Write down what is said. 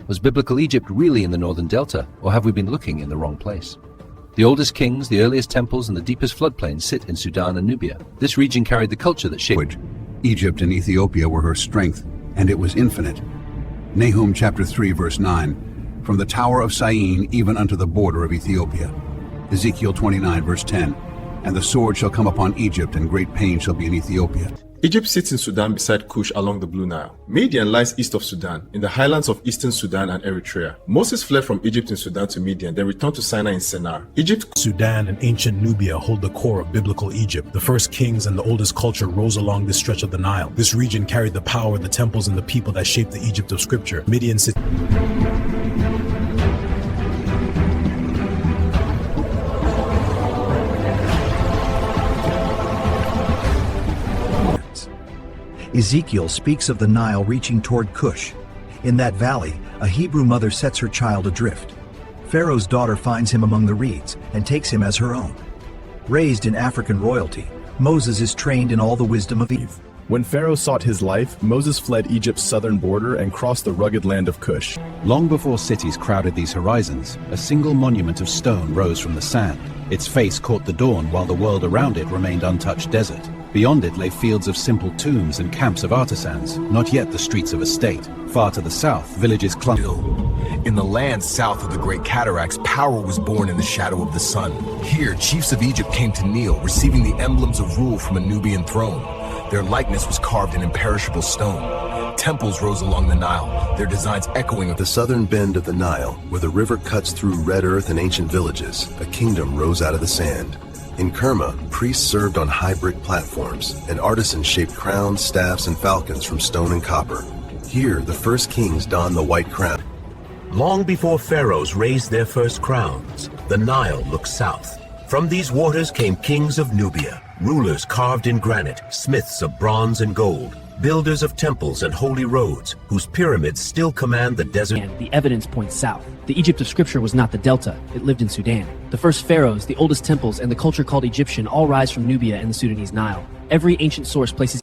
Was biblical Egypt really in the northern delta, or have we been looking in the wrong place? The oldest kings, the earliest temples, and the deepest floodplains sit in Sudan and Nubia. This region carried the culture that shaped. Egypt and Ethiopia were her strength, and it was infinite. Nahum chapter 3 verse 9, from the tower of Syene even unto the border of Ethiopia. Ezekiel 29 verse 10, and the sword shall come upon Egypt, and great pain shall be in Ethiopia. Egypt sits in Sudan beside Cush along the Blue Nile. Midian lies east of Sudan, in the highlands of eastern Sudan and Eritrea. Moses fled from Egypt in Sudan to Midian, then returned to Sinai in Sennar. Sudan and ancient Nubia hold the core of biblical Egypt. The first kings and the oldest culture rose along this stretch of the Nile. This region carried the power, the temples, and the people that shaped the Egypt of Scripture. Midian sits. Ezekiel speaks of the Nile reaching toward Cush. In that valley, a Hebrew mother sets her child adrift. Pharaoh's daughter finds him among the reeds and takes him as her own. Raised in African royalty, Moses is trained in all the wisdom of Eve. When Pharaoh sought his life, Moses fled Egypt's southern border and crossed the rugged land of Cush. Long before cities crowded these horizons, a single monument of stone rose from the sand. Its face caught the dawn while the world around it remained untouched desert. Beyond it lay fields of simple tombs and camps of artisans, not yet the streets of a state. Far to the south, villages clung. In the land south of the Great Cataracts, power was born in the shadow of the sun. Here, chiefs of Egypt came to kneel, receiving the emblems of rule from a Nubian throne. Their likeness was carved in imperishable stone. Temples rose along the Nile, their designs echoing of the southern bend of the Nile, where the river cuts through red earth and ancient villages. A kingdom rose out of the sand. In Kerma, priests served on high brick platforms, and artisans shaped crowns, staffs, and falcons from stone and copper. Here, the first kings donned the white crown. Long before pharaohs raised their first crowns, the Nile looked south. From these waters came kings of Nubia, rulers carved in granite, smiths of bronze and gold, builders of temples and holy roads, whose pyramids still command the desert. And the evidence points south. The Egypt of Scripture was not the Delta, it lived in Sudan. The first pharaohs, the oldest temples, and the culture called Egyptian all rise from Nubia and the Sudanese Nile. Every ancient source places